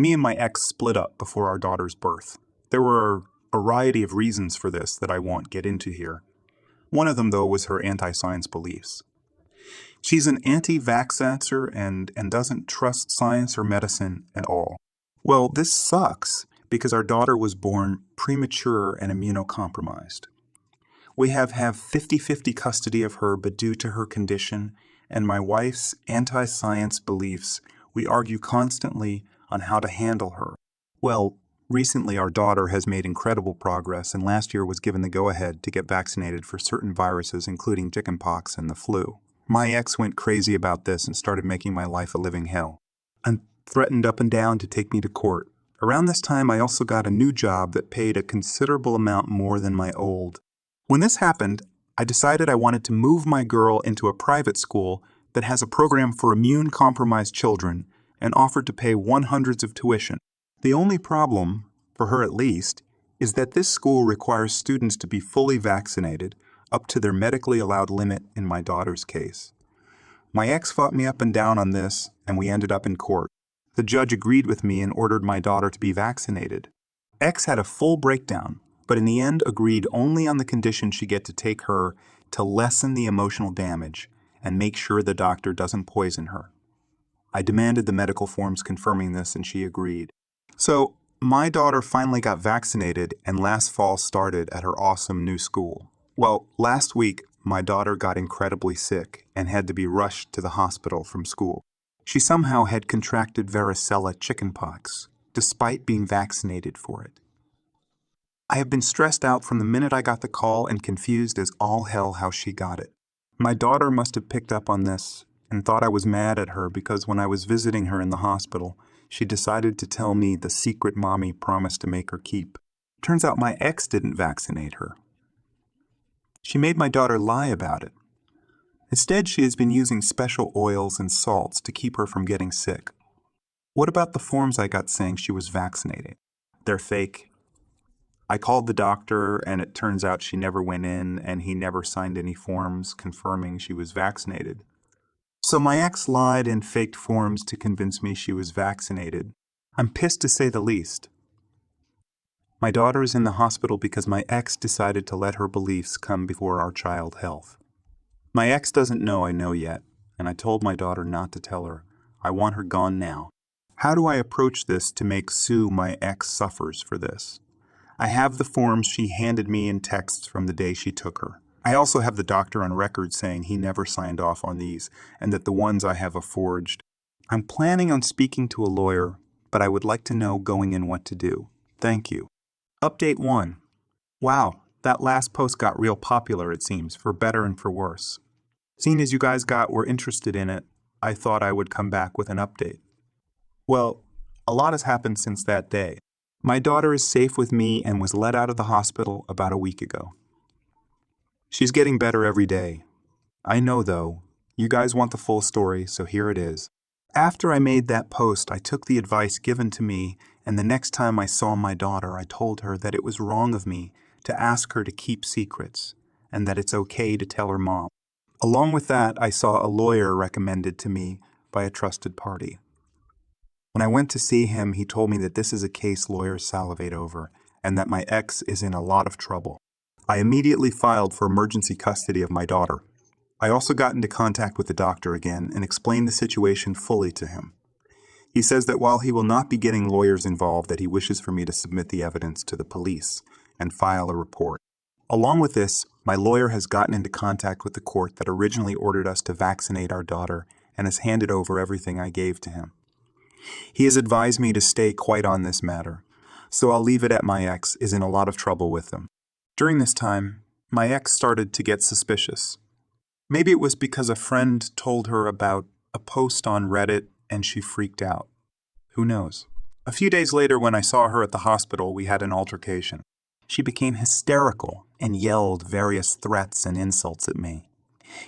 Me and my ex split up before our daughter's birth. There were a variety of reasons for this that I won't get into here. One of them, though, was her anti-science beliefs. She's an anti-vaxxer and doesn't trust science or medicine at all. Well, this sucks because our daughter was born premature and immunocompromised. We have 50-50 custody of her, but due to her condition and my wife's anti-science beliefs, we argue constantly on how to handle her. Well, recently our daughter has made incredible progress and last year was given the go-ahead to get vaccinated for certain viruses, including chickenpox and the flu. My ex went crazy about this and started making my life a living hell. And threatened up and down to take me to court. Around this time, I also got a new job that paid a considerable amount more than my old. When this happened, I decided I wanted to move my girl into a private school that has a program for immune-compromised children and offered to pay 100s of tuition. The only problem, for her at least, is that this school requires students to be fully vaccinated, up to their medically allowed limit in my daughter's case. My ex fought me up and down on this, and we ended up in court. The judge agreed with me and ordered my daughter to be vaccinated. Ex had a full breakdown, but in the end agreed only on the condition she get to take her to lessen the emotional damage and make sure the doctor doesn't poison her. I demanded the medical forms confirming this, and she agreed. So, my daughter finally got vaccinated and last fall started at her awesome new school. Well, last week, my daughter got incredibly sick and had to be rushed to the hospital from school. She somehow had contracted varicella chickenpox, despite being vaccinated for it. I have been stressed out from the minute I got the call and confused as all hell how she got it. My daughter must have picked up on this and thought I was mad at her because when I was visiting her in the hospital, she decided to tell me the secret mommy promised to make her keep. Turns out my ex didn't vaccinate her. She made my daughter lie about it. Instead, she has been using special oils and salts to keep her from getting sick. What about the forms I got saying she was vaccinated? They're fake. I called the doctor, and it turns out she never went in, and he never signed any forms confirming she was vaccinated. So my ex lied and faked forms to convince me she was vaccinated. I'm pissed to say the least. My daughter is in the hospital because my ex decided to let her beliefs come before our child's health. My ex doesn't know I know yet, and I told my daughter not to tell her. I want her gone now. How do I approach this to make Sue, my ex, suffers for this? I have the forms she handed me in texts from the day she took her. I also have the doctor on record saying he never signed off on these and that the ones I have are forged. I'm planning on speaking to a lawyer, but I would like to know going in what to do. Thank you. Update 1. Wow, that last post got real popular, it seems, for better and for worse. Seeing as you guys were interested in it, I thought I would come back with an update. Well, a lot has happened since that day. My daughter is safe with me and was let out of the hospital about a week ago. She's getting better every day. I know, though, you guys want the full story, so here it is. After I made that post, I took the advice given to me, and the next time I saw my daughter, I told her that it was wrong of me to ask her to keep secrets, and that it's okay to tell her mom. Along with that, I saw a lawyer recommended to me by a trusted party. When I went to see him, he told me that this is a case lawyers salivate over, and that my ex is in a lot of trouble. I immediately filed for emergency custody of my daughter. I also got into contact with the doctor again and explained the situation fully to him. He says that while he will not be getting lawyers involved, that he wishes for me to submit the evidence to the police and file a report. Along with this, my lawyer has gotten into contact with the court that originally ordered us to vaccinate our daughter and has handed over everything I gave to him. He has advised me to stay quiet on this matter, so I'll leave it at my ex is in a lot of trouble with them. During this time, my ex started to get suspicious. Maybe it was because a friend told her about a post on Reddit and she freaked out. Who knows? A few days later, when I saw her at the hospital, we had an altercation. She became hysterical and yelled various threats and insults at me,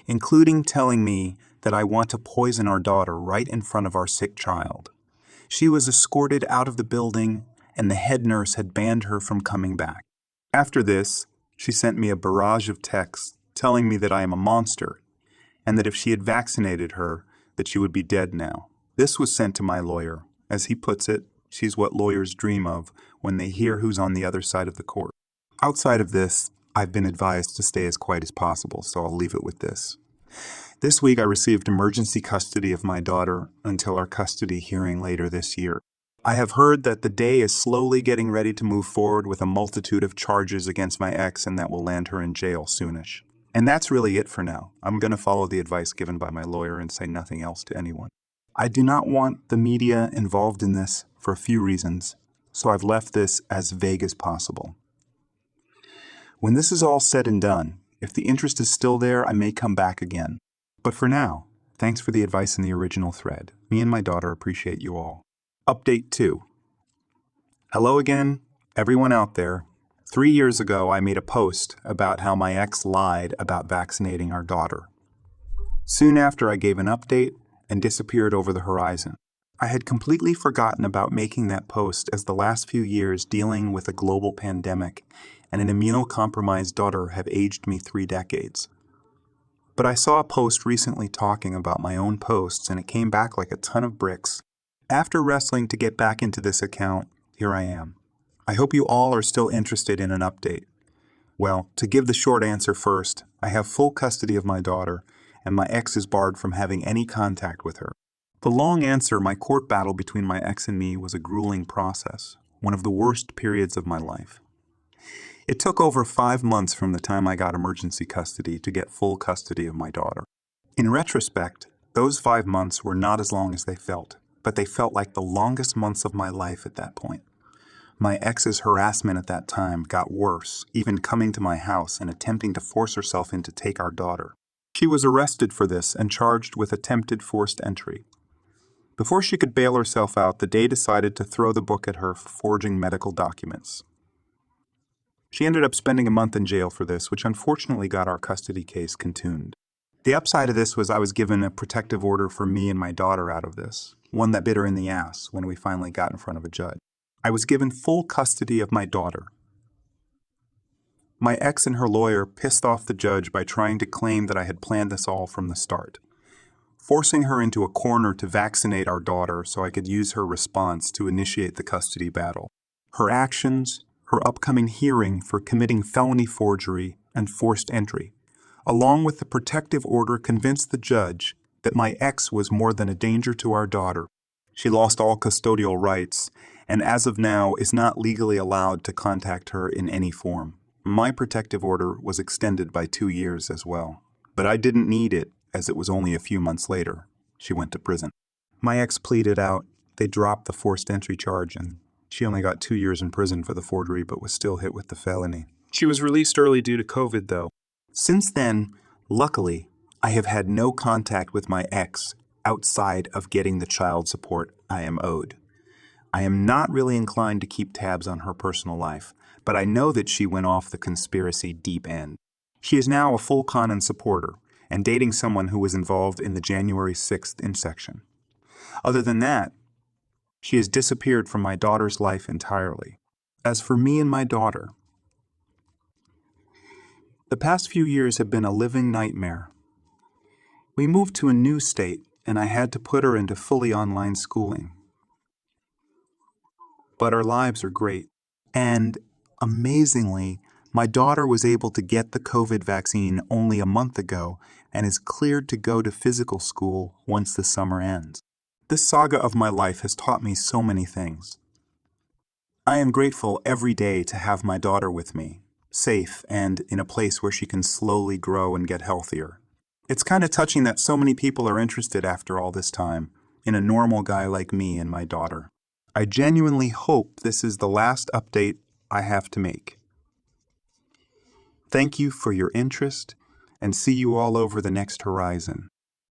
including telling me that I want to poison our daughter right in front of our sick child. She was escorted out of the building, and the head nurse had banned her from coming back. After this, she sent me a barrage of texts telling me that I am a monster, and that if she had vaccinated her, that she would be dead now. This was sent to my lawyer. As he puts it, She's what lawyers dream of when they hear who's on the other side of the court. Outside of this, I've been advised to stay as quiet as possible, so I'll leave it with this. This week I received emergency custody of my daughter until our custody hearing later this year. I have heard that the day is slowly getting ready to move forward with a multitude of charges against my ex, and that will land her in jail soonish. And that's really it for now. I'm going to follow the advice given by my lawyer and say nothing else to anyone. I do not want the media involved in this for a few reasons, so I've left this as vague as possible. When this is all said and done, if the interest is still there, I may come back again. But for now, thanks for the advice in the original thread. Me and my daughter appreciate you all. Update 2. Hello again, everyone out there. 3 years ago, I made a post about how my ex lied about vaccinating our daughter. Soon after, I gave an update and disappeared over the horizon. I had completely forgotten about making that post, as the last few years dealing with a global pandemic and an immunocompromised daughter have aged me 3 decades. But I saw a post recently talking about my own posts, and it came back like a ton of bricks. After wrestling to get back into this account, here I am. I hope you all are still interested in an update. Well, to give the short answer first, I have full custody of my daughter, and my ex is barred from having any contact with her. The long answer, my court battle between my ex and me was a grueling process, one of the worst periods of my life. It took over 5 months from the time I got emergency custody to get full custody of my daughter. In retrospect, those 5 months were not as long as they felt, but they felt like the longest months of my life at that point. My ex's harassment at that time got worse, even coming to my house and attempting to force herself in to take our daughter. She was arrested for this and charged with attempted forced entry. Before she could bail herself out, the DA decided to throw the book at her for forging medical documents. She ended up spending a month in jail for this, which unfortunately got our custody case contuned. The upside of this was I was given a protective order for me and my daughter out of this, one that bit her in the ass when we finally got in front of a judge. I was given full custody of my daughter. My ex and her lawyer pissed off the judge by trying to claim that I had planned this all from the start, forcing her into a corner to vaccinate our daughter so I could use her response to initiate the custody battle. Her actions, her upcoming hearing for committing felony forgery and forced entry, along with the protective order, convinced the judge that my ex was more than a danger to our daughter. She lost all custodial rights, and as of now is not legally allowed to contact her in any form. My protective order was extended by 2 years as well, but I didn't need it, as it was only a few months later. She went to prison. My ex pleaded out. They dropped the forced entry charge, and she only got 2 years in prison for the forgery, but was still hit with the felony. She was released early due to COVID, though. Since then, luckily, I have had no contact with my ex outside of getting the child support I am owed. I am not really inclined to keep tabs on her personal life, but I know that she went off the conspiracy deep end. She is now a full Conan supporter and dating someone who was involved in the January 6th insurrection. Other than that, she has disappeared from my daughter's life entirely. As for me and my daughter, the past few years have been a living nightmare. We moved to a new state, and I had to put her into fully online schooling. But our lives are great. And amazingly, my daughter was able to get the COVID vaccine only a month ago and is cleared to go to physical school once the summer ends. This saga of my life has taught me so many things. I am grateful every day to have my daughter with me, safe and in a place where she can slowly grow and get healthier. It's kind of touching that so many people are interested after all this time in a normal guy like me and my daughter. I genuinely hope this is the last update I have to make. Thank you for your interest, and see you all over the next horizon.